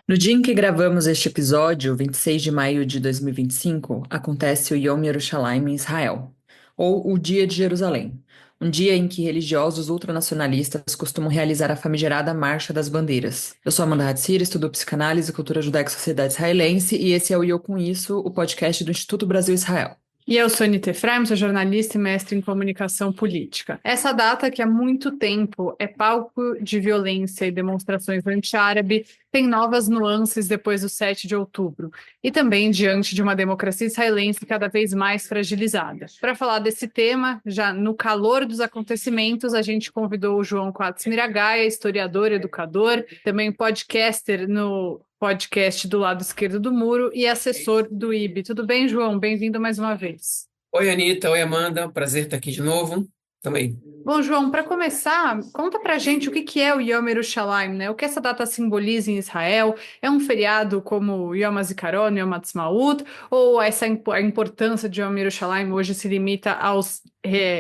No dia em que gravamos este episódio, 26 de maio de 2025, acontece o Yom Yerushalayim em Israel, ou o Dia de Jerusalém, um dia em que religiosos ultranacionalistas costumam realizar a famigerada Marcha das Bandeiras. Eu sou Amanda Hatzir, estudo psicanálise, cultura judaica e sociedade israelense, e esse é o Eu Com Isso, o podcast do Instituto Brasil-Israel. E eu sou Anita Efraim, sou jornalista e mestre em comunicação política. Essa data, que há muito tempo é palco de violência e demonstrações anti-árabe, tem novas nuances depois do 7 de outubro, e também diante de uma democracia israelense cada vez mais fragilizada. Para falar desse tema, já no calor dos acontecimentos, a gente convidou o João Quatro Miragaia, historiador, educador, também podcaster no podcast do lado esquerdo do muro e assessor do IB. Tudo bem, João? Bem-vindo mais uma vez. Oi, Anitta. Oi, Amanda. Prazer estar aqui de novo. Também. Bom, João, para começar, conta pra gente o que é o Yom Yerushalayim, né? O que essa data simboliza em Israel? É um feriado como Yom HaZikaron, Yom HaTzmaut, ou a importância de Yom Yerushalayim hoje se limita aos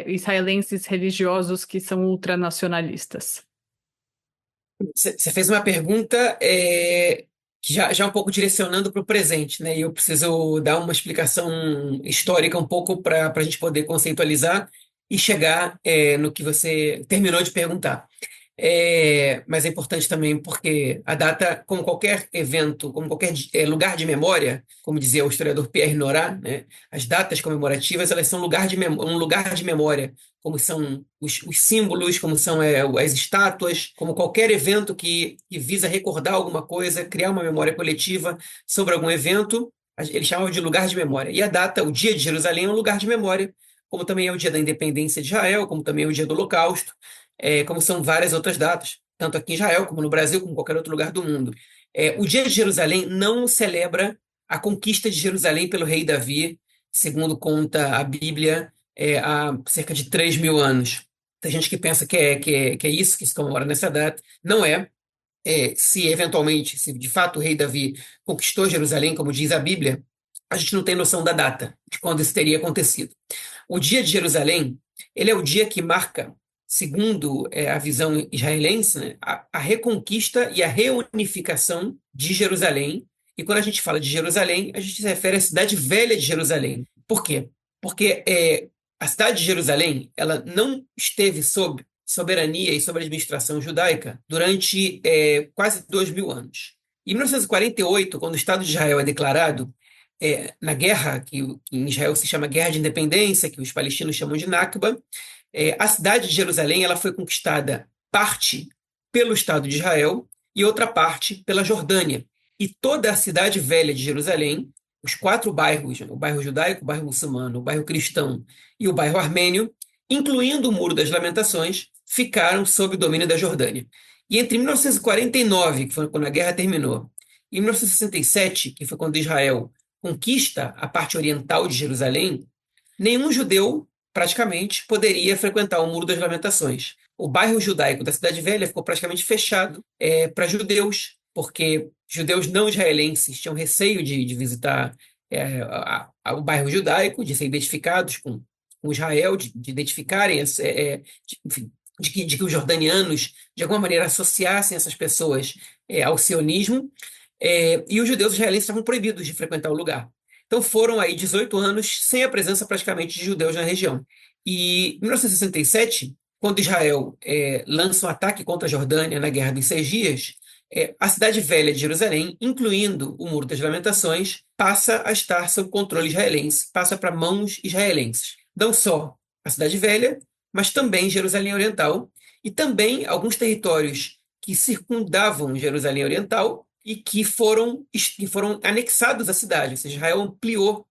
israelenses religiosos que são ultranacionalistas? Você fez uma pergunta que já um pouco direcionando para o presente, né? E eu preciso dar uma explicação histórica um pouco para a gente poder conceitualizar e chegar no que você terminou de perguntar. Mas é importante também porque a data, como qualquer evento, como qualquer lugar de memória, como dizia o historiador Pierre Nora, né, as datas comemorativas elas são um lugar de memória, como são os símbolos, como são as estátuas, como qualquer evento que visa recordar alguma coisa, criar uma memória coletiva sobre algum evento, eles chamam de lugar de memória. E a data, o Dia de Jerusalém, é um lugar de memória, como também é o Dia da Independência de Israel, como também é o Dia do Holocausto, como são várias outras datas, tanto aqui em Israel, como no Brasil, como em qualquer outro lugar do mundo. O Dia de Jerusalém não celebra a conquista de Jerusalém pelo rei Davi, segundo conta a Bíblia, há cerca de 3.000 anos. Tem gente que pensa que é isso que se comemora nessa data. Não é. Se eventualmente, se de fato o rei Davi conquistou Jerusalém, como diz a Bíblia, a gente não tem noção da data, de quando isso teria acontecido. O Dia de Jerusalém, ele é o dia que marca, segundo a visão israelense, né, a reconquista e a reunificação de Jerusalém. E quando a gente fala de Jerusalém, a gente se refere à cidade velha de Jerusalém. Por quê? Porque a cidade de Jerusalém ela não esteve sob soberania e sob administração judaica durante quase 2.000 anos. Em 1948, quando o Estado de Israel é declarado, na guerra, que em Israel se chama Guerra de Independência, que os palestinos chamam de Nakba, a cidade de Jerusalém ela foi conquistada parte pelo Estado de Israel e outra parte pela Jordânia. E toda a cidade velha de Jerusalém, os 4 bairros, o bairro judaico, o bairro muçulmano, o bairro cristão e o bairro armênio, incluindo o Muro das Lamentações, ficaram sob o domínio da Jordânia. E entre 1949, que foi quando a guerra terminou, e 1967, que foi quando Israel conquista a parte oriental de Jerusalém, nenhum judeu, praticamente, poderia frequentar o Muro das Lamentações. O bairro judaico da Cidade Velha ficou praticamente fechado para judeus, porque judeus não israelenses tinham receio de visitar o bairro judaico, de ser identificados com Israel, de identificarem, enfim, de que os jordanianos, de alguma maneira, associassem essas pessoas ao sionismo, e os judeus israelenses estavam proibidos de frequentar o lugar. Então foram aí 18 anos sem a presença praticamente de judeus na região. E em 1967, quando Israel lança um ataque contra a Jordânia na Guerra dos Seis Dias, a cidade velha de Jerusalém, incluindo o Muro das Lamentações, passa a estar sob controle israelense, passa para mãos israelenses. Não só a cidade velha, mas também Jerusalém Oriental e também alguns territórios que circundavam Jerusalém Oriental e que foram anexados à cidade, ou seja, Israel ampliou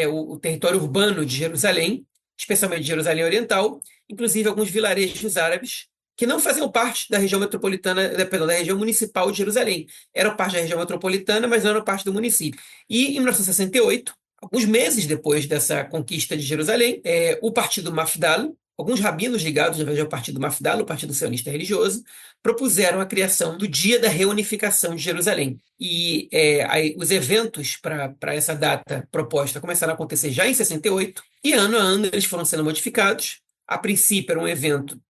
o território urbano de Jerusalém, especialmente de Jerusalém Oriental, inclusive alguns vilarejos árabes que não faziam parte da região metropolitana, perdão, da região municipal de Jerusalém. Eram parte da região metropolitana, mas não eram parte do município. E em 1968, alguns meses depois dessa conquista de Jerusalém, o partido Mafdal, alguns rabinos ligados, na verdade, ao partido Mafdal, o partido sionista religioso, propuseram a criação do Dia da Reunificação de Jerusalém. E aí, os eventos para essa data proposta começaram a acontecer já em 68, e ano a ano eles foram sendo modificados. A princípio era um evento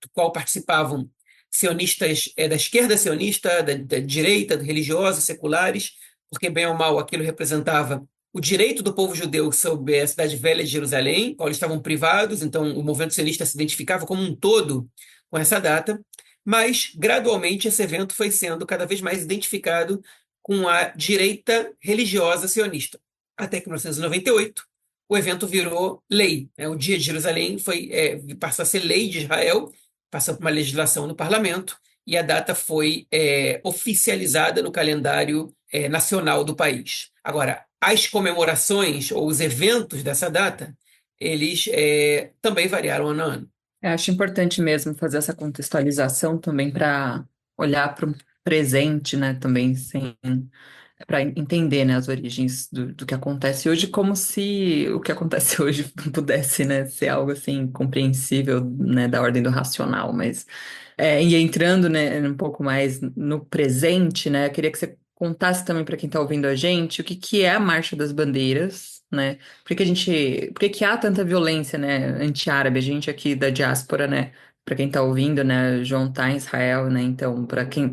do qual participavam sionistas da esquerda sionista, da direita, religiosos, seculares, porque bem ou mal aquilo representava o direito do povo judeu sobre a cidade velha de Jerusalém, qual eles estavam privados, então o movimento sionista se identificava como um todo com essa data, mas gradualmente esse evento foi sendo cada vez mais identificado com a direita religiosa sionista. Até que em 1998 o evento virou lei, né? O Dia de Jerusalém passou a ser lei de Israel, passou por uma legislação no parlamento, e a data foi oficializada no calendário nacional do país. Agora, as comemorações ou os eventos dessa data, eles também variaram ano a ano. Eu acho importante mesmo fazer essa contextualização também para olhar para o presente, né, também, sem para entender, né, as origens do que acontece hoje, como se o que acontece hoje pudesse, né, ser algo assim compreensível, né, da ordem do racional, mas e entrando, né, um pouco mais no presente, né, eu queria que você contasse também para quem está ouvindo a gente o que que é a Marcha das Bandeiras, né? Por que que há tanta violência, né, anti-árabe? A gente aqui da diáspora, né? Para quem está ouvindo, né, João tá em Israel, né? Então, para quem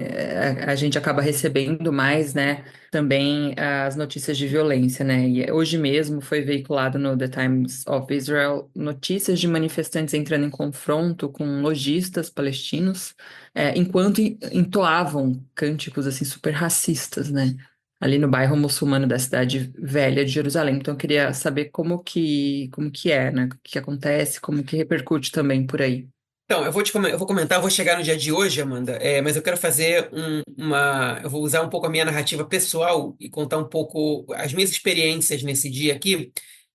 a gente acaba recebendo mais, né, também as notícias de violência, né? E hoje mesmo foi veiculado no The Times of Israel notícias de manifestantes entrando em confronto com lojistas palestinos, enquanto entoavam cânticos assim super racistas, né? Ali no bairro muçulmano da cidade velha de Jerusalém. Então, eu queria saber como que é, né? O que acontece, como que repercute também por aí. Então, eu vou comentar, eu vou chegar no dia de hoje, Amanda, mas eu quero fazer eu vou usar um pouco a minha narrativa pessoal e contar um pouco as minhas experiências nesse dia aqui,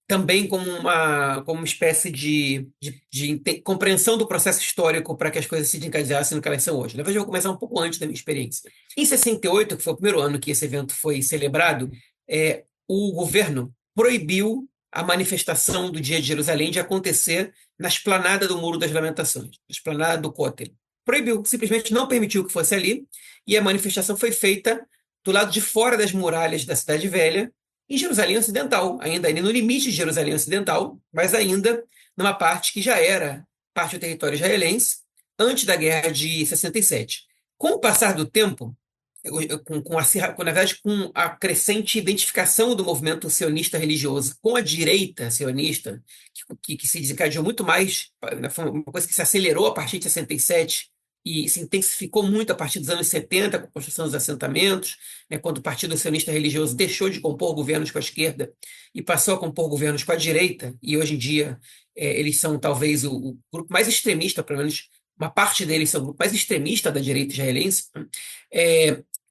também como uma espécie de compreensão do processo histórico para que as coisas se desencadeassem no que elas são hoje. Na verdade, eu vou começar um pouco antes da minha experiência. Em 68, que foi o primeiro ano que esse evento foi celebrado, o governo proibiu a manifestação do Dia de Jerusalém de acontecer na esplanada do Muro das Lamentações, na esplanada do Kotel. Proibiu, simplesmente não permitiu que fosse ali, e a manifestação foi feita do lado de fora das muralhas da Cidade Velha, em Jerusalém Ocidental, ainda ali no limite de Jerusalém Ocidental, mas ainda numa parte que já era parte do território israelense, antes da Guerra de 67. Com o passar do tempo, na verdade, com a crescente identificação do movimento sionista religioso com a direita sionista, que se desencadeou muito mais, né, foi uma coisa que se acelerou a partir de 67 e se intensificou muito a partir dos anos 70, com a construção dos assentamentos, né, quando o Partido Sionista Religioso deixou de compor governos com a esquerda e passou a compor governos com a direita, e hoje em dia eles são talvez o grupo mais extremista, pelo menos uma parte deles são o grupo mais extremista da direita israelense.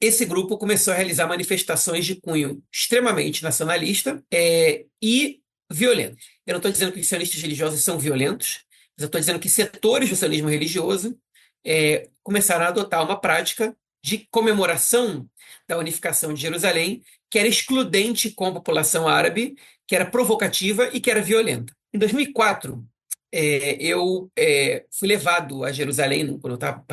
Esse grupo começou a realizar manifestações de cunho extremamente nacionalista e violento. Eu não estou dizendo que os sionistas religiosos são violentos, mas eu estou dizendo que setores do sionismo religioso começaram a adotar uma prática de comemoração da unificação de Jerusalém que era excludente com a população árabe, que era provocativa e que era violenta. Em 2004, eu fui levado a Jerusalém, quando eu estava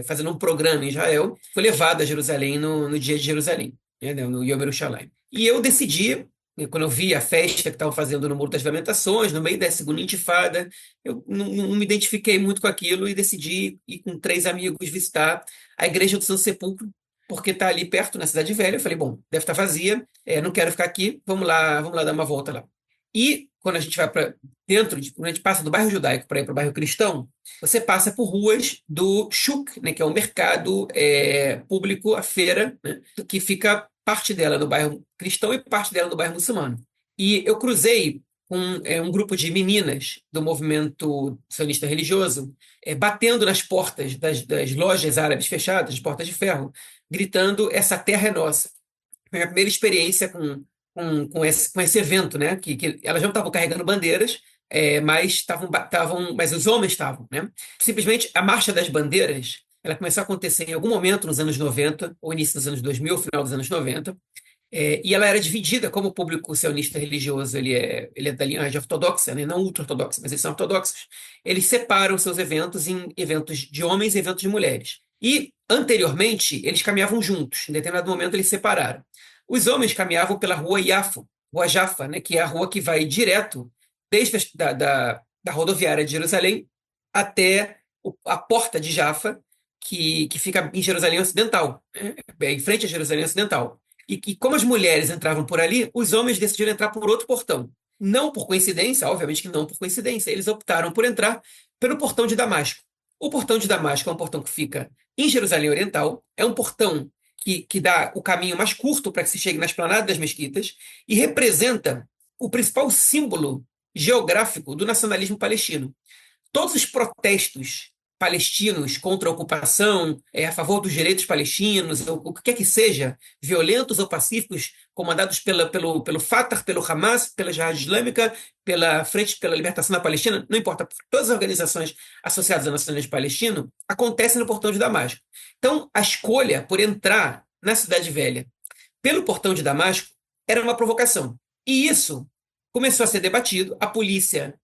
fazendo um programa em Israel, fui levado a Jerusalém no dia de Jerusalém, né, no Yom Yerushalayim. E eu decidi, quando eu vi a festa que estavam fazendo no Muro das Lamentações, no meio da segunda intifada, eu não me identifiquei muito com aquilo e decidi ir com 3 amigos visitar a Igreja do Santo Sepulcro, porque está ali perto, na Cidade Velha. Eu falei, bom, deve estar vazia, não quero ficar aqui, vamos lá dar uma volta lá. E quando a gente vai para quando a gente passa do bairro judaico para ir para o bairro cristão, você passa por ruas do Shuk, né, que é um mercado público, a feira, né, que fica parte dela no bairro cristão e parte dela no bairro muçulmano. E eu cruzei com um grupo de meninas do movimento sionista religioso, batendo nas portas das lojas árabes fechadas, as portas de ferro, gritando: "Essa terra é nossa". Foi a minha primeira experiência com esse evento, né? Que elas não estavam carregando bandeiras, mas os homens estavam, né? Simplesmente a Marcha das Bandeiras, ela começou a acontecer em algum momento nos anos 90, ou início dos anos 2000, final dos anos 90, e ela era dividida, como o público sionista religioso ele é da linhagem ortodoxa, né? Não ultra-ortodoxa, mas eles são ortodoxos. Eles separam seus eventos em eventos de homens e eventos de mulheres. E, anteriormente, eles caminhavam juntos. Em determinado momento, eles separaram. Os homens caminhavam pela rua Rua Jaffa, né, que é a rua que vai direto desde da rodoviária de Jerusalém até a porta de Jaffa, que fica em Jerusalém Ocidental, em frente a Jerusalém Ocidental. E como as mulheres entravam por ali, os homens decidiram entrar por outro portão. Não por coincidência, obviamente que não por coincidência, eles optaram por entrar pelo portão de Damasco. O portão de Damasco é um portão que fica em Jerusalém Oriental, é um portão que dá o caminho mais curto para que se chegue na esplanada das mesquitas e representa o principal símbolo geográfico do nacionalismo palestino. Todos os protestos palestinos contra a ocupação, a favor dos direitos palestinos, o que quer que seja, violentos ou pacíficos, comandados pelo Fatah, pelo Hamas, pela Jihad Islâmica, pela Frente pela Libertação da Palestina, não importa, todas as organizações associadas ao nacionalismo palestino, acontecem no portão de Damasco. Então, a escolha por entrar na Cidade Velha pelo portão de Damasco era uma provocação. E isso começou a ser debatido, a polícia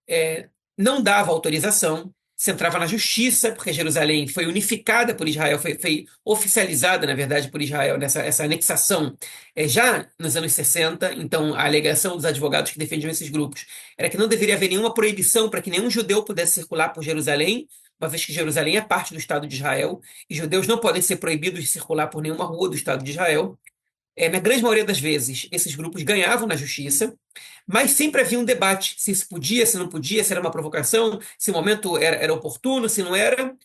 não dava autorização, se entrava na justiça, porque Jerusalém foi unificada por Israel, foi oficializada, na verdade, por Israel, essa anexação já nos anos 60. Então, a alegação dos advogados que defendiam esses grupos era que não deveria haver nenhuma proibição para que nenhum judeu pudesse circular por Jerusalém, uma vez que Jerusalém é parte do Estado de Israel, e judeus não podem ser proibidos de circular por nenhuma rua do Estado de Israel. Na grande maioria das vezes, esses grupos ganhavam na justiça, mas sempre havia um debate se isso podia, se não podia, se era uma provocação, se o momento era oportuno, se não era.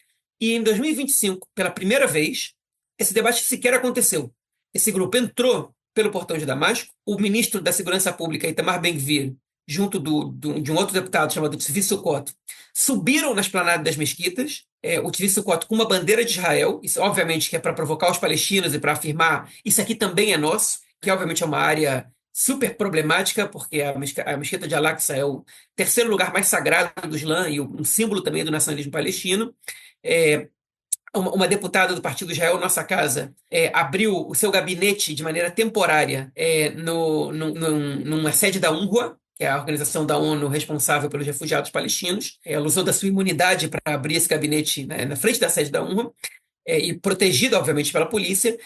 E em 2025, pela primeira vez, esse debate sequer aconteceu. Esse grupo entrou pelo portão de Damasco, o ministro da Segurança Pública, Itamar Ben-Gvir, junto de um outro deputado chamado Tzvi Sukkot, subiram na esplanada das mesquitas, o Tzvi Sukkot com uma bandeira de Israel, isso obviamente que é para provocar os palestinos e para afirmar isso aqui também é nosso, que obviamente é uma área super problemática, porque a mesquita de Al-Aqsa é o terceiro lugar mais sagrado do Islã e um símbolo também do nacionalismo palestino. Uma deputada do Partido Israel Nossa Casa abriu o seu gabinete de maneira temporária numa sede da UNRWA, que é a organização da ONU responsável pelos refugiados palestinos. Ela usou da sua imunidade para abrir esse gabinete, né, na frente da sede da UNRWA, e protegida, obviamente, pela polícia.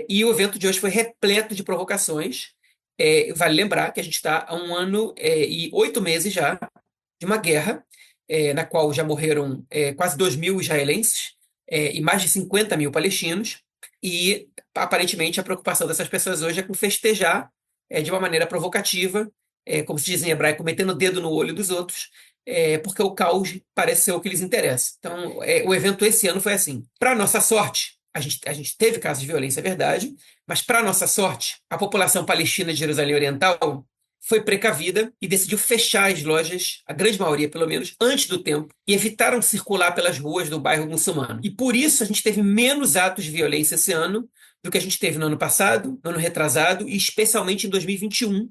E o evento de hoje foi repleto de provocações. Vale lembrar que a gente está há 1 ano e 8 meses já de uma guerra, na qual já morreram quase 2.000 israelenses e mais de 50 mil palestinos, e aparentemente a preocupação dessas pessoas hoje é com festejar de uma maneira provocativa, como se diz em hebraico, metendo o dedo no olho dos outros, porque o caos parece ser o que lhes interessa. Então, o evento esse ano foi assim. Para nossa sorte, a gente teve casos de violência, é verdade, mas para nossa sorte, a população palestina de Jerusalém Oriental foi precavida e decidiu fechar as lojas, a grande maioria pelo menos, antes do tempo, e evitaram circular pelas ruas do bairro muçulmano. E por isso a gente teve menos atos de violência esse ano do que a gente teve no ano passado, no ano retrasado, e especialmente em 2021,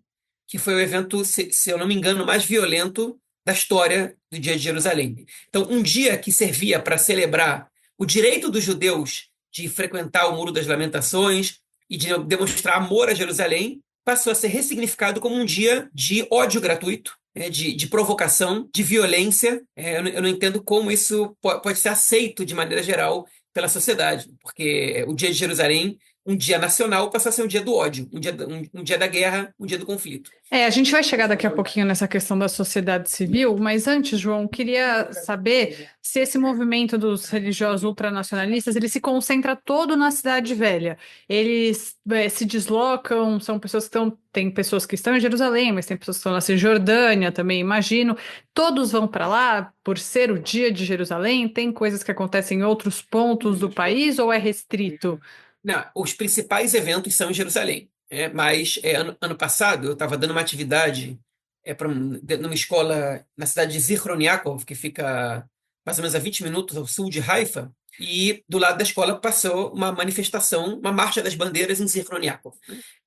que foi o evento, se eu não me engano, mais violento da história do Dia de Jerusalém. Então, um dia que servia para celebrar o direito dos judeus de frequentar o Muro das Lamentações e de demonstrar amor a Jerusalém, passou a ser ressignificado como um dia de ódio gratuito, de provocação, de violência. Eu não entendo como isso pode ser aceito de maneira geral pela sociedade, porque o Dia de Jerusalém, um dia nacional, passou a ser um dia do ódio, um dia da guerra, um dia do conflito. A gente vai chegar daqui a pouquinho nessa questão da sociedade civil, mas antes, João, queria saber se esse movimento dos religiosos ultranacionalistas, ele se concentra todo na Cidade Velha. Eles se deslocam, são pessoas que tem pessoas que estão em Jerusalém, mas tem pessoas que estão na Cisjordânia também, imagino. Todos vão para lá por ser o Dia de Jerusalém? Tem coisas que acontecem em outros pontos do país ou é restrito? Não, os principais eventos são em Jerusalém. Mas ano passado eu estava dando uma atividade numa escola na cidade de Zichron Yaakov, que fica mais ou menos a 20 minutos ao sul de Haifa, e do lado da escola passou uma manifestação, uma marcha das bandeiras em Zichron Yaakov.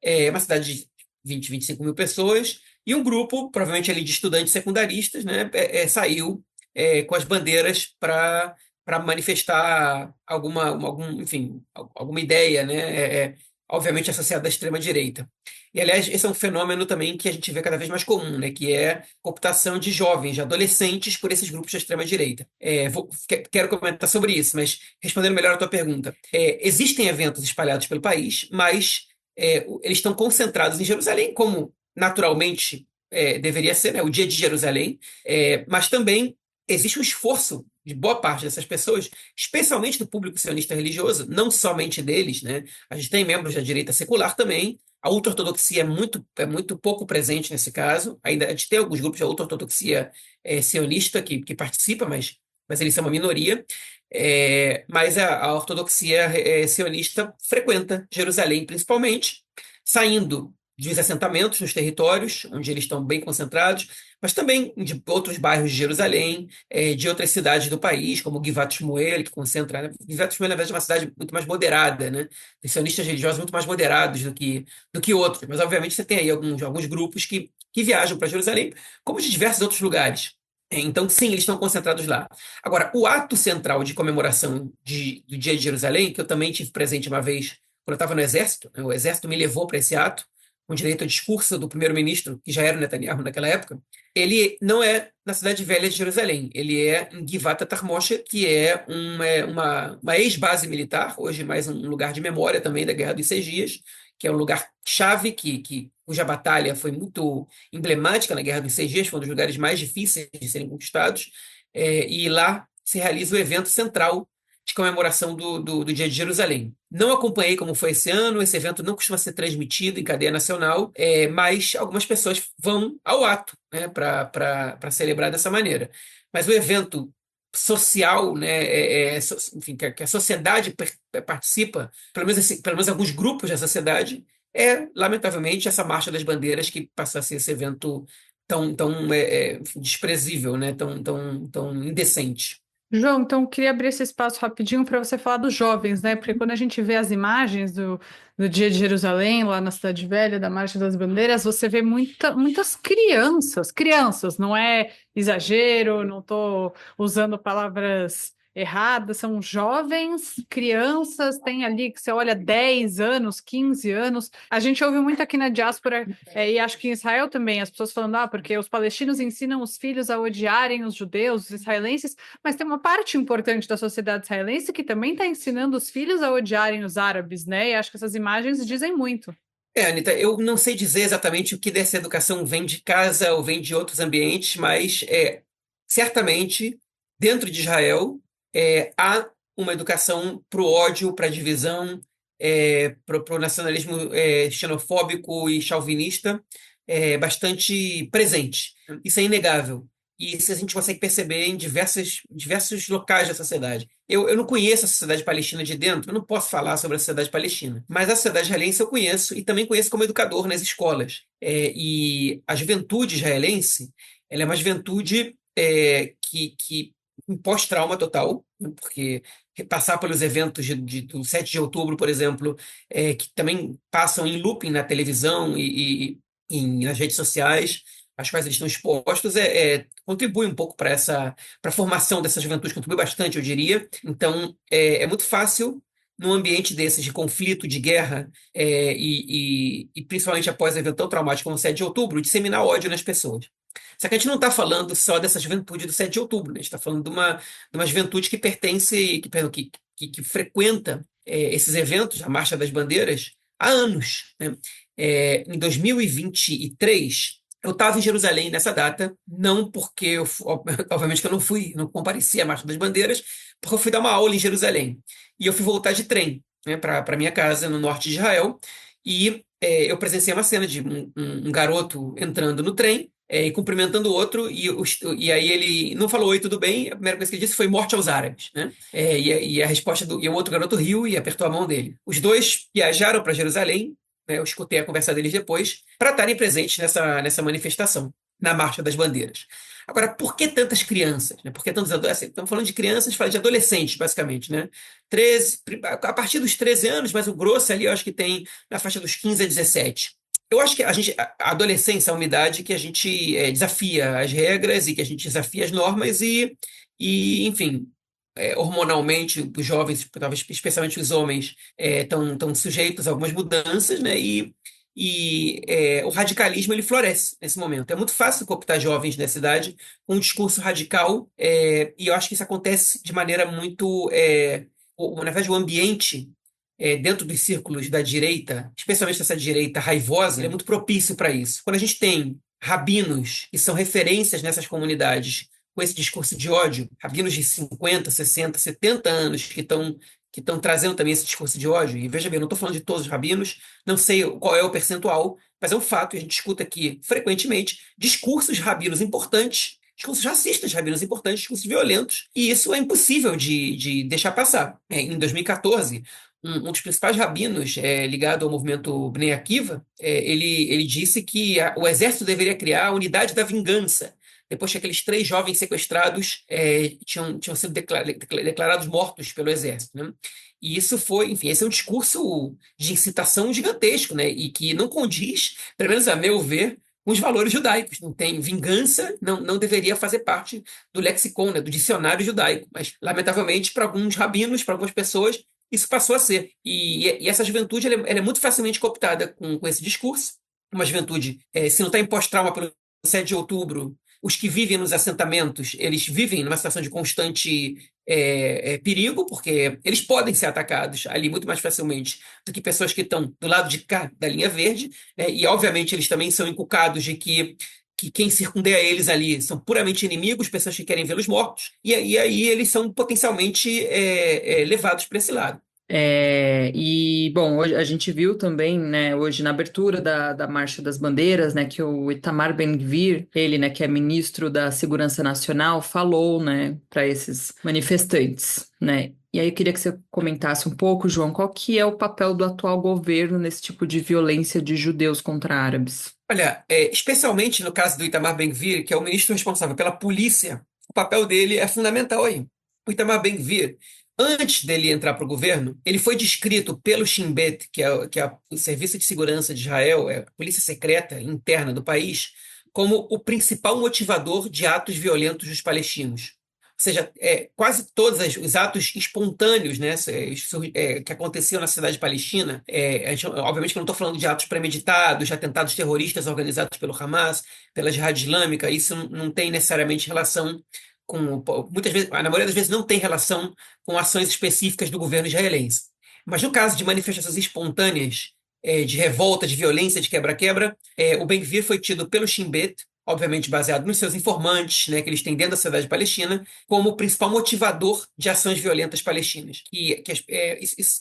É uma cidade de 20, 25 mil pessoas, e um grupo, provavelmente ali de estudantes secundaristas, né, saiu com as bandeiras para manifestar enfim, alguma ideia, né? Obviamente associada à extrema-direita. E, aliás, esse é um fenômeno também que a gente vê cada vez mais comum, né? Que é a cooptação de jovens, de adolescentes por esses grupos da extrema-direita. Quero comentar sobre isso, mas respondendo melhor a tua pergunta. Existem eventos espalhados pelo país, mas eles estão concentrados em Jerusalém, como naturalmente deveria ser, né? O Dia de Jerusalém, mas também existe um esforço de boa parte dessas pessoas, especialmente do público sionista religioso, não somente deles, né? A gente tem membros da direita secular também. A ultra-ortodoxia é muito pouco presente nesse caso. Ainda a gente tem alguns grupos da ultra-ortodoxia sionista que participa, mas eles são uma minoria. Mas a ortodoxia sionista frequenta Jerusalém, principalmente, saindo dos assentamentos nos territórios, onde eles estão bem concentrados, mas também de outros bairros de Jerusalém, de outras cidades do país, como Givat Shmuel, que concentra. Né? Givat Shmuel, na verdade, é uma cidade muito mais moderada, né? Tem sionistas religiosos muito mais moderados do que outros, mas obviamente você tem aí alguns grupos que viajam para Jerusalém, como de diversos outros lugares. Então, sim, eles estão concentrados lá. Agora, o ato central de comemoração do Dia de Jerusalém, que eu também tive presente uma vez quando eu estava no Exército, né? O Exército me levou para esse ato, com direito ao discurso do primeiro-ministro, que já era o Netanyahu naquela época. Ele não é na cidade velha de Jerusalém, ele é em Givat Moshe, que é uma ex-base militar, hoje mais um lugar de memória também da Guerra dos Seis Dias, que é um lugar chave, cuja batalha foi muito emblemática na Guerra dos Seis Dias, foi um dos lugares mais difíceis de serem conquistados, e lá se realiza o evento central de comemoração do Dia de Jerusalém. Não acompanhei como foi esse ano, esse evento não costuma ser transmitido em cadeia nacional, mas algumas pessoas vão ao ato, né, para celebrar dessa maneira. Mas o evento social, né, enfim, que a sociedade participa, pelo menos alguns grupos da sociedade, lamentavelmente, essa Marcha das Bandeiras que passa a ser esse evento tão desprezível, né, tão indecente. João, então eu queria abrir esse espaço rapidinho para você falar dos jovens, né? Porque quando a gente vê as imagens do Dia de Jerusalém, lá na Cidade Velha, da Marcha das Bandeiras, você vê muitas crianças, não é exagero, não estou usando palavras erradas, são jovens, crianças, tem ali que você olha 10 anos, 15 anos. A gente ouve muito aqui na diáspora, e acho que em Israel também, as pessoas falando, porque os palestinos ensinam os filhos a odiarem os judeus, os israelenses, mas tem uma parte importante da sociedade israelense que também está ensinando os filhos a odiarem os árabes, né? E acho que essas imagens dizem muito. Anitta, eu não sei dizer exatamente o que dessa educação vem de casa ou vem de outros ambientes, mas certamente dentro de Israel há uma educação para o ódio, para a divisão, para o nacionalismo xenofóbico e chauvinista bastante presente. Isso é inegável. E isso a gente consegue perceber em diversos locais da sociedade. Eu não conheço a sociedade palestina de dentro, eu não posso falar sobre a sociedade palestina, mas a sociedade israelense eu conheço e também conheço como educador nas escolas. E a juventude israelense, ela é uma juventude que em pós-trauma total, né, porque passar pelos eventos do 7 de outubro, por exemplo, que também passam em looping na televisão e nas redes sociais, às quais eles estão expostos, contribui um pouco para a formação dessa juventude, contribui bastante, eu diria. Então, é muito fácil, num ambiente desses de conflito, de guerra, e principalmente após um evento tão traumático como o 7 de outubro, disseminar ódio nas pessoas. Só que a gente não está falando só dessa juventude do 7 de outubro, né? A gente está falando de uma juventude que pertence, que frequenta esses eventos, a Marcha das Bandeiras, há anos, né? Em 2023, eu estava em Jerusalém nessa data, não porque obviamente que eu não compareci à Marcha das Bandeiras, porque eu fui dar uma aula em Jerusalém. E eu fui voltar de trem, né, para minha casa, no norte de Israel, e eu presenciei uma cena de um garoto entrando no trem, e cumprimentando o outro, e aí ele não falou oi, tudo bem, a primeira coisa que ele disse foi morte aos árabes, né? E a resposta e o outro garoto riu e apertou a mão dele. Os dois viajaram para Jerusalém, né, eu escutei a conversa deles depois, para estarem presentes nessa manifestação, na Marcha das Bandeiras. Agora, por que tantas crianças? Né? Por que tantos adolescentes? Estamos falando de crianças, de adolescentes, basicamente, né? 13, a partir dos 13 anos, mas o grosso ali eu acho que tem na faixa dos 15 a 17. Eu acho que a adolescência é uma idade que a gente desafia as regras e que a gente desafia as normas enfim, hormonalmente, os jovens, talvez especialmente os homens, estão sujeitos a algumas mudanças, né? O radicalismo ele floresce nesse momento. É muito fácil cooptar jovens nessa idade com um discurso radical, e eu acho que isso acontece de maneira muito. Na verdade, o ambiente dentro dos círculos da direita, especialmente essa direita raivosa, ele é muito propício para isso. Quando a gente tem rabinos que são referências nessas comunidades, com esse discurso de ódio, rabinos de 50, 60, 70 anos que estão trazendo também esse discurso de ódio. E veja bem, eu não estou falando de todos os rabinos, não sei qual é o percentual, mas é um fato, a gente escuta aqui frequentemente discursos rabinos importantes, discursos racistas rabinos importantes, discursos violentos, e isso é impossível de deixar passar. Em 2014, um dos principais rabinos ligado ao movimento Bnei Akiva, ele disse que o exército deveria criar a unidade da vingança, depois que aqueles 3 jovens sequestrados tinham sido declarados mortos pelo exército, né? E isso foi, enfim, esse é um discurso de incitação gigantesco, né? E que não condiz, pelo menos a meu ver, com os valores judaicos. Não tem vingança, não deveria fazer parte do lexicon, né? Do dicionário judaico. Mas, lamentavelmente, para alguns rabinos, para algumas pessoas, isso passou a ser. E essa juventude ela é muito facilmente cooptada com esse discurso. Uma juventude, se não está em pós-trauma pelo 7 de outubro, os que vivem nos assentamentos, eles vivem numa situação de constante perigo, porque eles podem ser atacados ali muito mais facilmente do que pessoas que estão do lado de cá da linha verde, né? E, obviamente, eles também são inculcados de que quem circundeia eles ali são puramente inimigos, pessoas que querem vê-los mortos, e aí eles são potencialmente levados para esse lado. Bom, hoje a gente viu também, né, hoje na abertura da Marcha das Bandeiras, né, que o Itamar Ben-Gvir, ele, né, que é ministro da Segurança Nacional, falou, né, para esses manifestantes, né. E aí eu queria que você comentasse um pouco, João, qual que é o papel do atual governo nesse tipo de violência de judeus contra árabes? Olha, especialmente no caso do Itamar Ben-Gvir, que é o ministro responsável pela polícia, o papel dele é fundamental aí. O Itamar Ben-Gvir, antes dele entrar para o governo, ele foi descrito pelo Shin Bet, que é o Serviço de Segurança de Israel, é a polícia secreta interna do país, como o principal motivador de atos violentos dos palestinos. Ou seja, quase todos os atos espontâneos, né, que aconteciam na cidade palestina, obviamente que eu não estou falando de atos premeditados, de atentados terroristas organizados pelo Hamas, pela Jihad Islâmica, isso não tem necessariamente relação muitas vezes, na maioria das vezes não tem relação com ações específicas do governo israelense. Mas no caso de manifestações espontâneas, de revolta, de violência, de quebra-quebra, o Ben-Gvir foi tido pelo Shin Bet, obviamente baseado nos seus informantes, né, que eles têm dentro da sociedade palestina, como o principal motivador de ações violentas palestinas.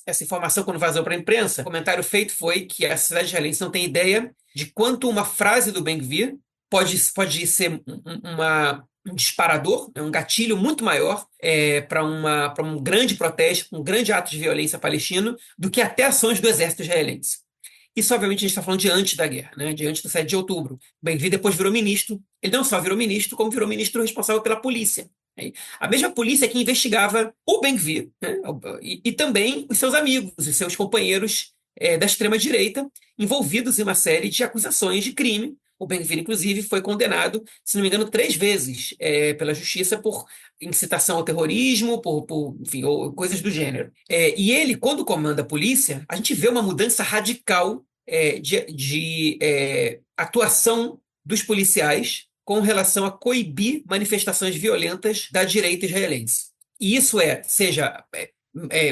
Essa informação, quando vazou para a imprensa, o comentário feito foi que a sociedade israelense não tem ideia de quanto uma frase do Ben-Gvir pode ser um disparador, um gatilho muito maior para um grande protesto, um grande ato de violência palestino, do que até ações do exército israelense. Isso, obviamente, a gente está falando de antes da guerra, né? De antes do 7 de outubro. O Ben-Gvir depois virou ministro. Ele não só virou ministro, como virou ministro responsável pela polícia. A mesma polícia que investigava o Ben-Gvir, né? E também os seus amigos, os seus companheiros da extrema-direita, envolvidos em uma série de acusações de crime. O Ben-Gvir, inclusive, foi condenado, se não me engano, 3 vezes pela justiça por incitação ao terrorismo, enfim, ou coisas do gênero. E ele, quando comanda a polícia, a gente vê uma mudança radical de atuação dos policiais com relação a coibir manifestações violentas da direita israelense. E isso seja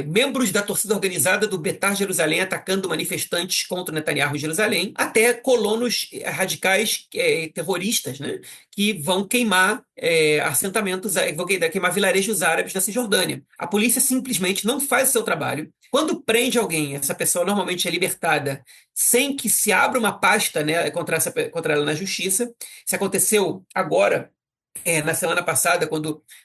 membros da torcida organizada do Betar Jerusalém atacando manifestantes contra o Netanyahu em Jerusalém, até colonos radicais terroristas, né, que vão queimar assentamentos, vão queimar vilarejos árabes na Cisjordânia. A polícia simplesmente não faz o seu trabalho. Quando prende alguém, essa pessoa normalmente é libertada sem que se abra uma pasta, né, contra ela na justiça. Isso aconteceu agora, na semana passada,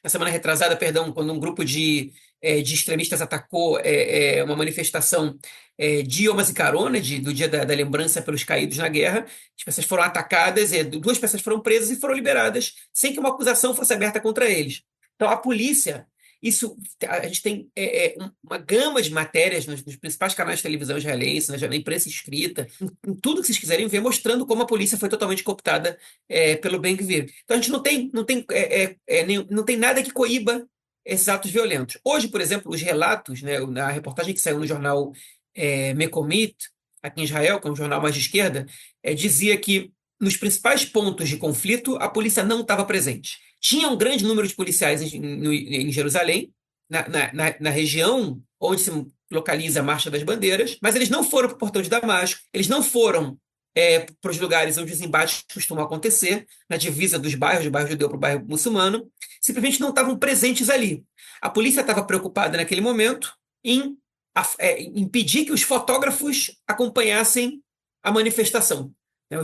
na semana retrasada, perdão, quando um grupo de extremistas atacou uma manifestação de Yom HaZikaron, né, do dia da lembrança pelos caídos na guerra. As pessoas foram atacadas, 2 pessoas foram presas e foram liberadas sem que uma acusação fosse aberta contra eles. Então, a polícia, a gente tem uma gama de matérias nos principais canais de televisão israelenses, na imprensa escrita, em tudo que vocês quiserem ver, mostrando como a polícia foi totalmente cooptada pelo Ben-Gvir. Então, a gente não tem nada que coíba esses atos violentos. Hoje, por exemplo, os relatos, né, na reportagem que saiu no jornal Mekomit, aqui em Israel, que é um jornal mais de esquerda, dizia que nos principais pontos de conflito, a polícia não estava presente. Tinha um grande número de policiais em Jerusalém, na região onde se localiza a Marcha das Bandeiras, mas eles não foram para o Portão de Damasco, eles não foram para os lugares onde os embates costumam acontecer, na divisa dos bairros, do bairro judeu para o bairro muçulmano. simplesmente não estavam presentes ali. A polícia estava preocupada naquele momento em impedir que os fotógrafos acompanhassem a manifestação. Né,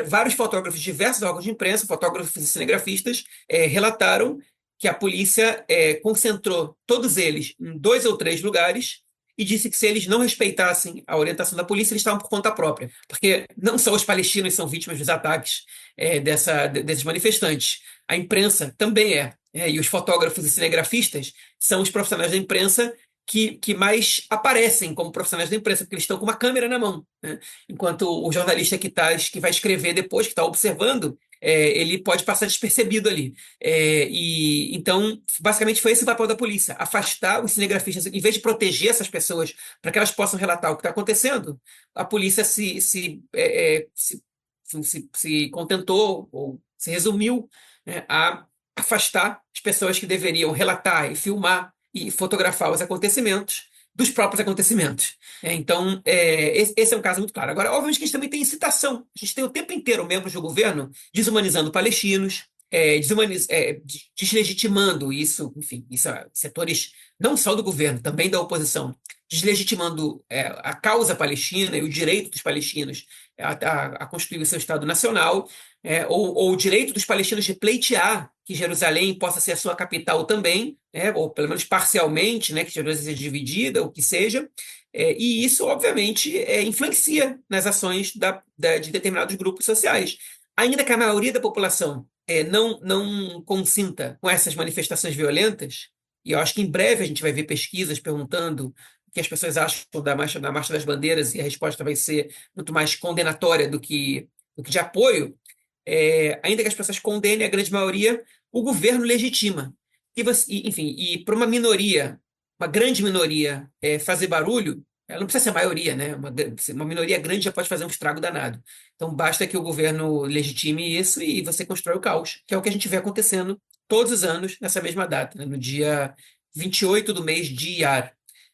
vários fotógrafos de diversos órgãos de imprensa, fotógrafos e cinegrafistas, relataram que a polícia concentrou todos eles em 2 ou 3 lugares e disse que se eles não respeitassem a orientação da polícia, eles estavam por conta própria. Porque não só os palestinos são vítimas dos ataques desses manifestantes, a imprensa também e os fotógrafos e cinegrafistas são os profissionais da imprensa que mais aparecem como profissionais da imprensa, porque eles estão com uma câmera na mão, né? Enquanto o jornalista que vai escrever depois, que está observando, ele pode passar despercebido ali. Então, basicamente, foi esse o papel da polícia: afastar os cinegrafistas, em vez de proteger essas pessoas para que elas possam relatar o que está acontecendo, a polícia se contentou ou se resumiu, né, a afastar as pessoas que deveriam relatar e filmar e fotografar os acontecimentos dos próprios acontecimentos. Então, esse é um caso muito claro. Agora, obviamente que a gente também tem incitação. A gente tem o tempo inteiro membros do governo desumanizando palestinos, deslegitimando isso, enfim, setores não só do governo, também da oposição, deslegitimando a causa palestina e o direito dos palestinos a constituir o seu Estado Nacional, ou o direito dos palestinos de pleitear que Jerusalém possa ser a sua capital também, ou pelo menos parcialmente, né, que Jerusalém seja dividida, o que seja, e isso, obviamente, influencia nas ações de determinados grupos sociais. Ainda que a maioria da população não consinta com essas manifestações violentas, e eu acho que em breve a gente vai ver pesquisas perguntando o que as pessoas acham da Marcha das Bandeiras, e a resposta vai ser muito mais condenatória do que de apoio. Ainda que as pessoas condenem, a grande maioria, o governo legitima. Enfim, e para uma grande minoria, fazer barulho, ela não precisa ser a maioria, né? Uma minoria grande já pode fazer um estrago danado. Então, basta que o governo legitime isso e você constrói o caos, que é o que a gente vê acontecendo todos os anos nessa mesma data, né? No dia 28 do mês de Iyar,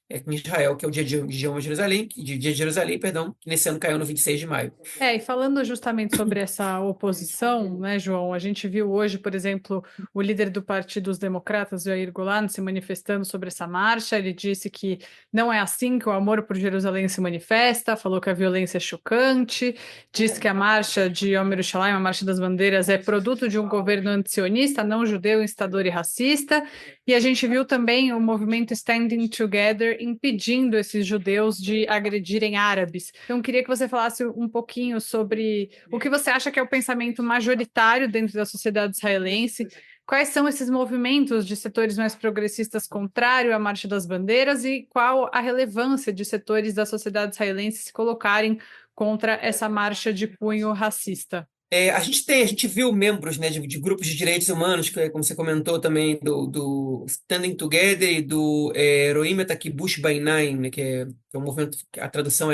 em Israel, que é o dia de Jerusalém, dia de Jerusalém, perdão, que nesse ano caiu no 26 de maio. E falando justamente sobre essa oposição, né, João, a gente viu hoje, por exemplo, o líder do Partido dos Democratas, Yair Golan, se manifestando sobre essa marcha. Ele disse que não é assim que o amor por Jerusalém se manifesta, falou que a violência é chocante, disse que a marcha de Yom Yerushalayim, a Marcha das Bandeiras, é produto de um governo antisionista, não judeu, incitador e racista. E a gente viu também o movimento Standing Together impedindo esses judeus de agredirem árabes. Então, queria que você falasse um pouquinho sobre o que você acha que é o pensamento majoritário dentro da sociedade israelense. Quais são esses movimentos de setores mais progressistas contrário à Marcha das Bandeiras e qual a relevância de setores da sociedade israelense se colocarem contra essa marcha de cunho racista? A gente viu membros, né, de grupos de direitos humanos, que, como você comentou também, do Standing Together e do Roim et HaKibush Ba'inayim, né, que é um movimento, a tradução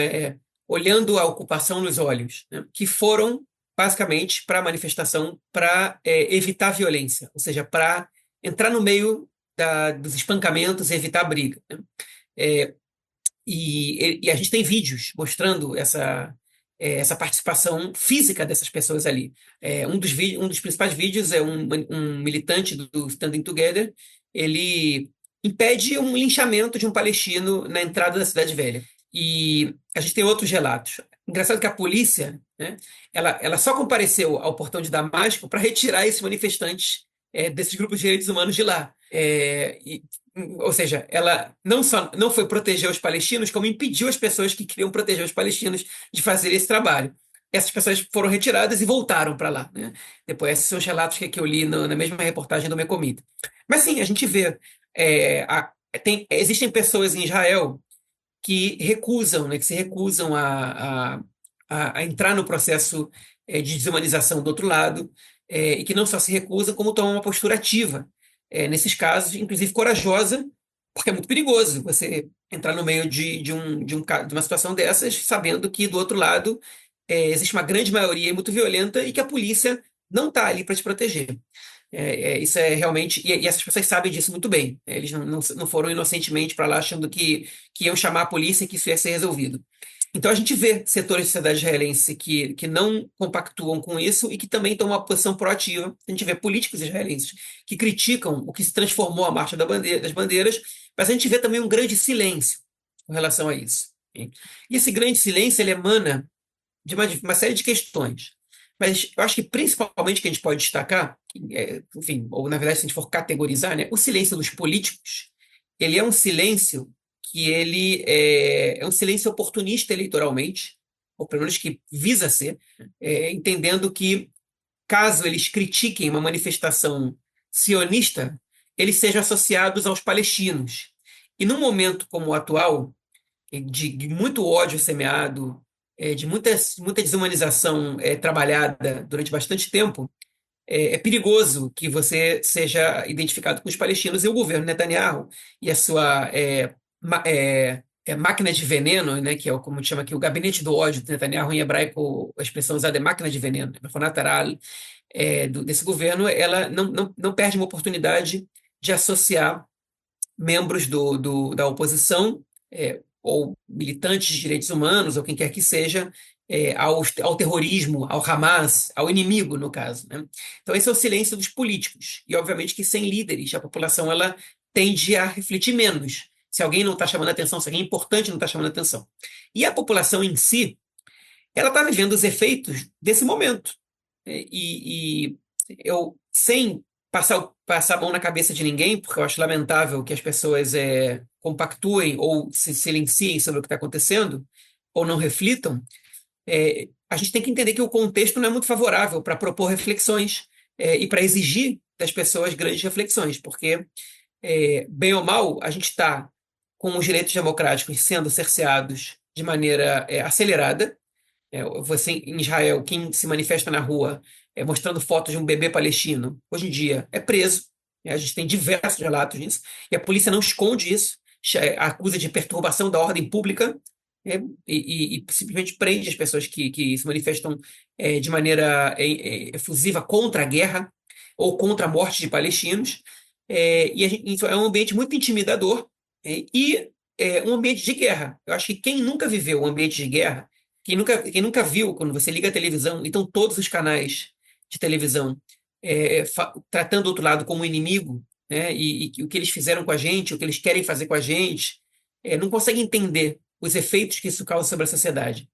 Olhando a Ocupação nos Olhos, né, que foram basicamente para a manifestação para evitar violência, ou seja, para entrar no meio dos espancamentos e evitar a briga, né? E a gente tem vídeos mostrando essa participação física dessas pessoas ali. Um dos principais vídeos é um militante do Standing Together. Ele impede um linchamento de um palestino na entrada da Cidade Velha. E a gente tem outros relatos. Engraçado que a polícia, né, ela só compareceu ao portão de Damasco para retirar esses manifestantes desses grupos de direitos humanos de lá. Ou seja, ela não só não foi proteger os palestinos, como impediu as pessoas que queriam proteger os palestinos de fazer esse trabalho. Essas pessoas foram retiradas e voltaram para lá, né? Depois, esses são os relatos que eu li na mesma reportagem do Mecomita. Mas sim, a gente vê. Existem pessoas em Israel que recusam, né, que se recusam a entrar no processo de desumanização do outro lado, e que não só se recusam, como tomam uma postura ativa. Nesses casos, inclusive corajosa, porque é muito perigoso você entrar no meio de uma situação dessas, sabendo que do outro lado existe uma grande maioria muito violenta e que a polícia não está ali para te proteger. Isso é realmente. E essas pessoas sabem disso muito bem. Eles não foram inocentemente para lá achando que iam chamar a polícia e que isso ia ser resolvido. Então a gente vê setores da sociedade israelense que não compactuam com isso e que também tomam uma posição proativa. A gente vê políticos israelenses que criticam o que se transformou a Marcha das Bandeiras, mas a gente vê também um grande silêncio com relação a isso. E esse grande silêncio ele emana de uma série de questões. Mas eu acho que principalmente que a gente pode destacar, enfim, ou na verdade, se a gente for categorizar, né, o silêncio dos políticos, ele é um silêncio que ele é um silêncio oportunista eleitoralmente, ou pelo menos que visa ser, entendendo que caso eles critiquem uma manifestação sionista, eles sejam associados aos palestinos. E num momento como o atual, de muito ódio semeado, de muita desumanização trabalhada durante bastante tempo, é perigoso que você seja identificado com os palestinos e o governo Netanyahu e a sua máquina de veneno, né, que é como chama aqui, o gabinete do ódio de Netanyahu, em hebraico, a expressão usada é máquina de veneno, desse governo, ela não perde uma oportunidade de associar membros da oposição, ou militantes de direitos humanos, ou quem quer que seja, ao terrorismo, ao Hamas, ao inimigo, no caso, né? Então, esse é o silêncio dos políticos. E, obviamente, que sem líderes, a população ela tende a refletir menos. Se alguém não está chamando atenção, se alguém importante não está chamando atenção. E a população em si, ela está vivendo os efeitos desse momento. E eu, sem passar a mão na cabeça de ninguém, porque eu acho lamentável que as pessoas compactuem ou se silenciem sobre o que está acontecendo, ou não reflitam, a gente tem que entender que o contexto não é muito favorável para propor reflexões e para exigir das pessoas grandes reflexões, porque, bem ou mal, a gente está com os direitos democráticos sendo cerceados de maneira acelerada. Você, em Israel, quem se manifesta na rua mostrando fotos de um bebê palestino, hoje em dia é preso. A gente tem diversos relatos disso, e a polícia não esconde isso, acusa de perturbação da ordem pública, e simplesmente prende as pessoas que se manifestam de maneira efusiva contra a guerra ou contra a morte de palestinos. Isso é um ambiente muito intimidador, e um ambiente de guerra. Eu acho que quem nunca viveu um ambiente de guerra, quem nunca viu, quando você liga a televisão, então todos os canais de televisão tratando o outro lado como inimigo, né, e o que eles fizeram com a gente, o que eles querem fazer com a gente, não consegue entender os efeitos que isso causa sobre a sociedade.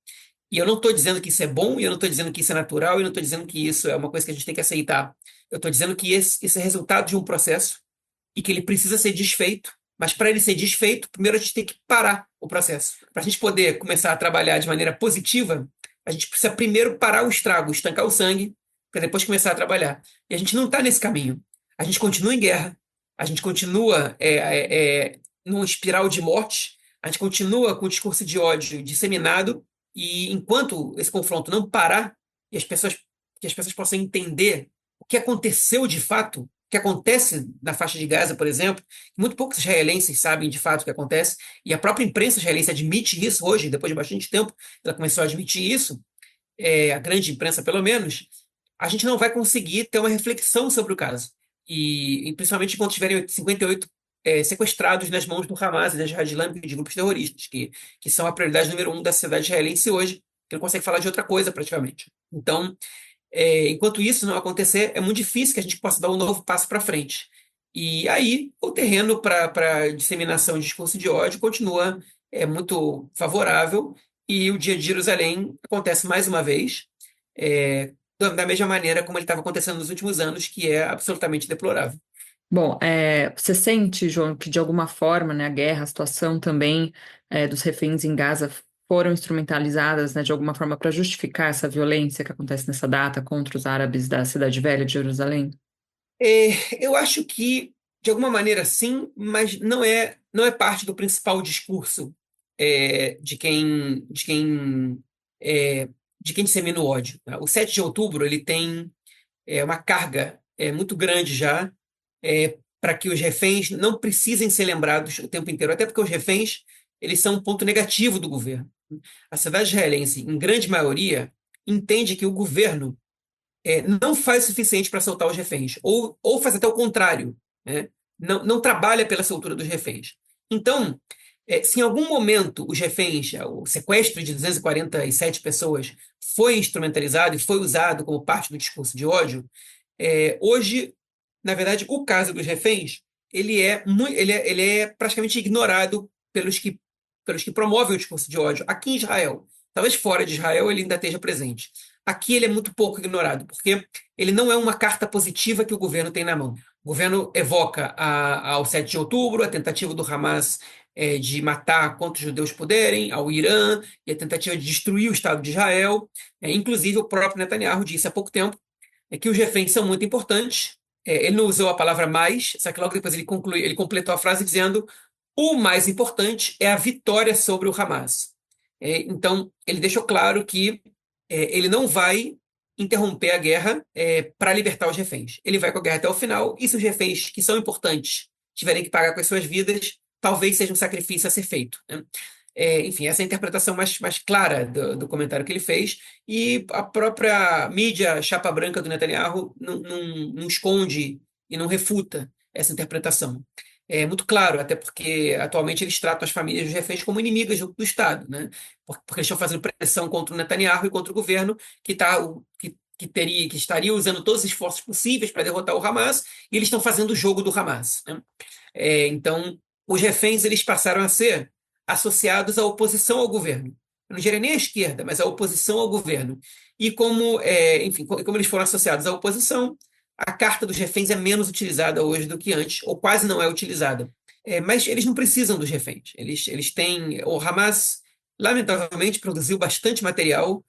E eu não estou dizendo que isso é bom, e eu não estou dizendo que isso é natural, e eu não estou dizendo que isso é uma coisa que a gente tem que aceitar. Eu estou dizendo que esse é resultado de um processo e que ele precisa ser desfeito. Mas para ele ser desfeito, primeiro a gente tem que parar o processo. Para a gente poder começar a trabalhar de maneira positiva, a gente precisa primeiro parar o estrago, estancar o sangue, para depois começar a trabalhar. E a gente não está nesse caminho. A gente continua em guerra, a gente continua numa espiral de morte, a gente continua com o discurso de ódio disseminado, e enquanto esse confronto não parar, e que as pessoas possam entender o que aconteceu de fato, que acontece na faixa de Gaza, por exemplo, muito poucos israelenses sabem de fato o que acontece, e a própria imprensa israelense admite isso hoje, depois de bastante tempo, ela começou a admitir isso, a grande imprensa pelo menos, a gente não vai conseguir ter uma reflexão sobre o caso. E principalmente quando tiverem 58 sequestrados nas mãos do Hamas e da Jihad Islâmica e de grupos terroristas, que são a prioridade número um da sociedade israelense hoje, que não consegue falar de outra coisa praticamente. Então, enquanto isso não acontecer, é muito difícil que a gente possa dar um novo passo para frente. E aí, o terreno para disseminação de discurso de ódio continua muito favorável, e o Dia de Jerusalém acontece mais uma vez, da mesma maneira como ele estava acontecendo nos últimos anos, que é absolutamente deplorável. Bom, você sente, João, que de alguma forma, né, a guerra, a situação também dos reféns em Gaza foram instrumentalizadas, né, de alguma forma para justificar essa violência que acontece nessa data contra os árabes da Cidade Velha de Jerusalém? Eu acho que, de alguma maneira, sim, mas não é parte do principal discurso de quem dissemina o ódio, tá? O 7 de outubro ele tem uma carga muito grande já, para que os reféns não precisem ser lembrados o tempo inteiro, até porque os reféns eles são um ponto negativo do governo. A sociedade israelense, em grande maioria, entende que o governo não faz o suficiente para soltar os reféns, ou faz até o contrário, né? Não trabalha pela soltura dos reféns. Então, Se em algum momento os reféns, o sequestro de 247 pessoas foi instrumentalizado e foi usado como parte do discurso de ódio, hoje, na verdade, o caso dos reféns, ele é praticamente ignorado pelos que promovem o discurso de ódio aqui em Israel. Talvez fora de Israel ele ainda esteja presente. Aqui ele é muito pouco ignorado, porque ele não é uma carta positiva que o governo tem na mão. O governo evoca ao 7 de outubro, a tentativa do Hamas de matar quantos judeus puderem, ao Irã, e a tentativa de destruir o Estado de Israel. Inclusive, o próprio Netanyahu disse há pouco tempo que os reféns são muito importantes. Ele não usou a palavra mais, só que logo depois ele completou a frase dizendo: o mais importante é a vitória sobre o Hamas. Então, ele deixou claro que ele não vai interromper a guerra para libertar os reféns. Ele vai com a guerra até o final, e se os reféns que são importantes tiverem que pagar com as suas vidas, talvez seja um sacrifício a ser feito, né? Enfim, essa é a interpretação mais clara do comentário que ele fez, e a própria mídia chapa branca do Netanyahu não esconde e não refuta essa interpretação. É muito claro, até porque atualmente eles tratam as famílias dos reféns como inimigas do Estado, né? Porque eles estão fazendo pressão contra o Netanyahu e contra o governo que estaria usando todos os esforços possíveis para derrotar o Hamas, e eles estão fazendo o jogo do Hamas, né? Então, os reféns eles passaram a ser associados à oposição ao governo. Eu não diria nem à esquerda, mas à oposição ao governo. E enfim, como eles foram associados à oposição, a carta dos reféns é menos utilizada hoje do que antes, ou quase não é utilizada. Mas eles não precisam dos reféns. Eles têm. O Hamas, lamentavelmente, produziu bastante material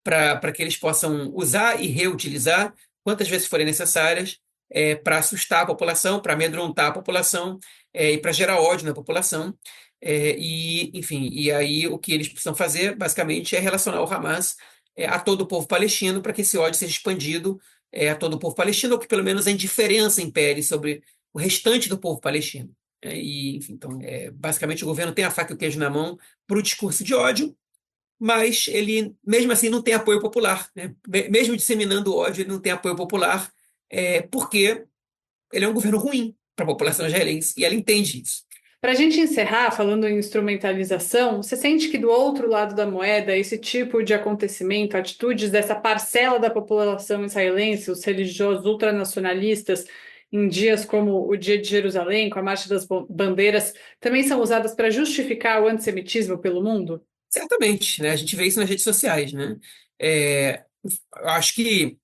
para que eles possam usar e reutilizar quantas vezes forem necessárias, para assustar a população, para amedrontar a população, e para gerar ódio na população. Enfim, e aí o que eles precisam fazer, basicamente, é relacionar o Hamas a todo o povo palestino, para que esse ódio seja expandido a todo o povo palestino, ou que pelo menos a indiferença impere sobre o restante do povo palestino. Enfim, então, basicamente, o governo tem a faca e o queijo na mão para o discurso de ódio, mas ele, mesmo assim, não tem apoio popular, né? Mesmo disseminando ódio, ele não tem apoio popular, porque ele é um governo ruim para a população israelense, e ela entende isso. Para a gente encerrar, falando em instrumentalização, você sente que do outro lado da moeda, esse tipo de acontecimento, atitudes dessa parcela da população israelense, os religiosos ultranacionalistas, em dias como o Dia de Jerusalém, com a Marcha das Bandeiras, também são usadas para justificar o antissemitismo pelo mundo? Certamente, né? A gente vê isso nas redes sociais, né? Eu acho que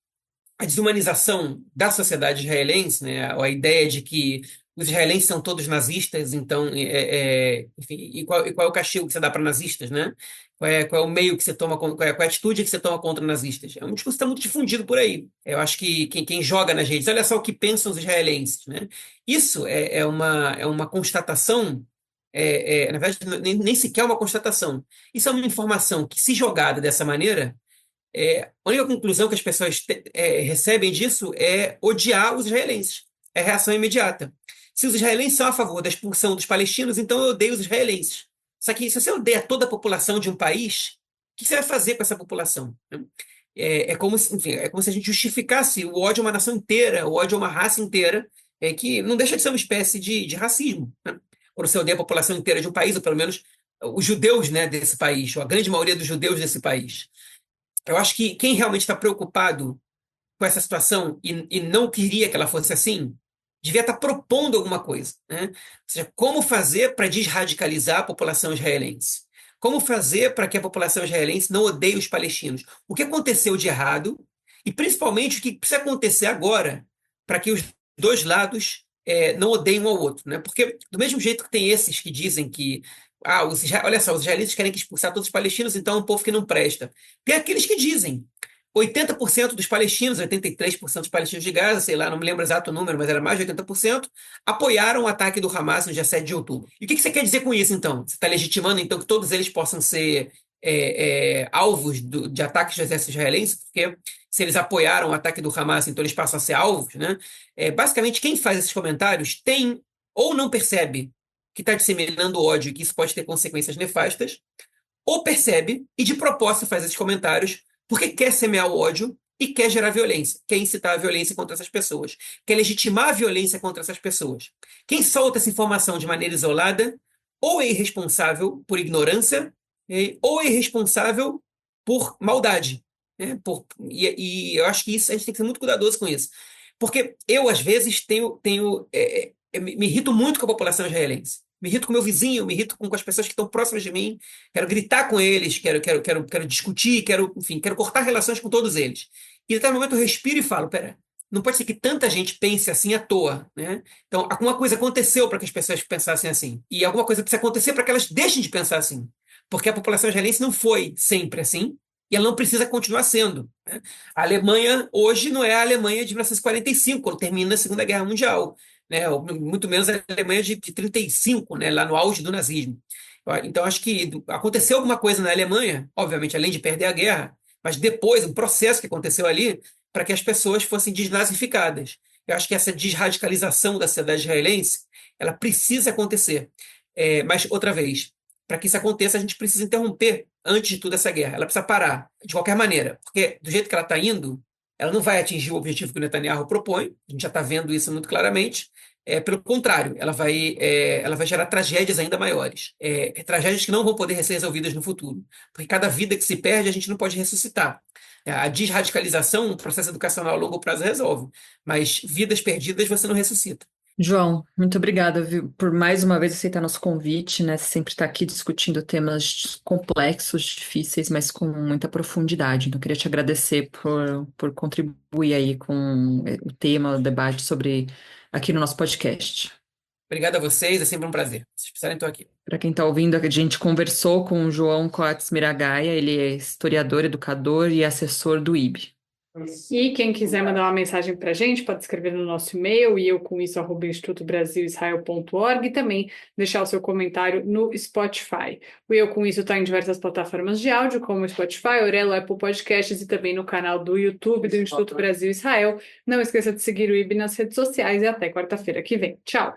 a desumanização da sociedade israelense, né? A ideia de que os israelenses são todos nazistas, então, enfim, qual é o castigo que você dá para nazistas, né? Qual é o meio que você toma, qual é a atitude que você toma contra nazistas? É um discurso que está muito difundido por aí. Eu acho que quem joga nas redes, olha só o que pensam os israelenses, né? Isso é uma constatação, na verdade, nem sequer uma constatação. Isso é uma informação que, se jogada dessa maneira, a única conclusão que as pessoas recebem disso é odiar os israelenses. É a reação imediata. Se os israelenses são a favor da expulsão dos palestinos, então eu odeio os israelenses. Só que se você odeia toda a população de um país, o que você vai fazer com essa população? Enfim, é como se a gente justificasse o ódio a uma nação inteira, o ódio a uma raça inteira, que não deixa de ser uma espécie de racismo, né? Quando você odeia a população inteira de um país, ou pelo menos os judeus, né, desse país, ou a grande maioria dos judeus desse país. Eu acho que quem realmente está preocupado com essa situação e não queria que ela fosse assim, devia estar propondo alguma coisa, né? Ou seja, como fazer para desradicalizar a população israelense? Como fazer para que a população israelense não odeie os palestinos? O que aconteceu de errado? E, principalmente, o que precisa acontecer agora para que os dois lados não odeiem um ao outro, né? Porque, do mesmo jeito que tem esses que dizem que olha só, os israelenses querem expulsar todos os palestinos, então é um povo que não presta. Tem aqueles que dizem 80% dos palestinos, 83% dos palestinos de Gaza, sei lá, não me lembro o exato número, mas era mais de 80%, apoiaram o ataque do Hamas no dia 7 de outubro. E o que você quer dizer com isso, então? Você está legitimando, então, que todos eles possam ser alvos de ataques do exército israelense? Porque se eles apoiaram o ataque do Hamas, então eles passam a ser alvos, né? Basicamente, quem faz esses comentários tem ou não percebe que está disseminando ódio e que isso pode ter consequências nefastas, ou percebe e de propósito faz esses comentários porque quer semear o ódio e quer gerar violência, quer incitar a violência contra essas pessoas, quer legitimar a violência contra essas pessoas. Quem solta essa informação de maneira isolada, ou é irresponsável por ignorância, ou é irresponsável por maldade. Né? E eu acho que isso a gente tem que ser muito cuidadoso com isso. Porque eu, às vezes, me irrito muito com a população israelense. Me irrito com meu vizinho, me irrito com as pessoas que estão próximas de mim, quero gritar com eles, quero discutir, enfim, quero cortar relações com todos eles. E até no momento eu respiro e falo, pera, não pode ser que tanta gente pense assim à toa, né? Então, alguma coisa aconteceu para que as pessoas pensassem assim. E alguma coisa precisa acontecer para que elas deixem de pensar assim. Porque a população israelense não foi sempre assim, e ela não precisa continuar sendo. Né? A Alemanha hoje não é a Alemanha de 1945, quando termina a Segunda Guerra Mundial, né? Ou muito menos a Alemanha de 35, né? Lá no auge do nazismo. Então, acho que aconteceu alguma coisa na Alemanha, obviamente, além de perder a guerra, mas depois, um processo que aconteceu ali, para que as pessoas fossem desnazificadas. Eu acho que essa desradicalização da sociedade israelense, ela precisa acontecer. Mas, outra vez, para que isso aconteça, a gente precisa interromper, antes de tudo, essa guerra. Ela precisa parar, de qualquer maneira. Porque, do jeito que ela está indo, ela não vai atingir o objetivo que o Netanyahu propõe. A gente já está vendo isso muito claramente. Pelo contrário, ela vai gerar tragédias ainda maiores. Tragédias que não vão poder ser resolvidas no futuro. Porque cada vida que se perde, a gente não pode ressuscitar. A desradicalização, um processo educacional a longo prazo resolve. Mas vidas perdidas você não ressuscita. João, muito obrigada, viu, por mais uma vez aceitar nosso convite, né? Sempre estar aqui discutindo temas complexos, difíceis, mas com muita profundidade. Então, eu queria te agradecer por contribuir aí com o tema, o debate sobre aqui no nosso podcast. Obrigado a vocês, é sempre um prazer. Se precisarem, estou aqui. Para quem está ouvindo, a gente conversou com o João Coates Miragaia, ele é historiador, educador e assessor do IB. E quem quiser mandar uma mensagem para a gente, pode escrever no nosso e-mail, e eu com isso, @institutobrasilisrael.org, e também deixar o seu comentário no Spotify. O Eu Com Isso está em diversas plataformas de áudio, como Spotify, Orelo, Apple Podcasts e também no canal do YouTube do Instituto Brasil Israel. Não esqueça de seguir o IB nas redes sociais e até quarta-feira que vem. Tchau!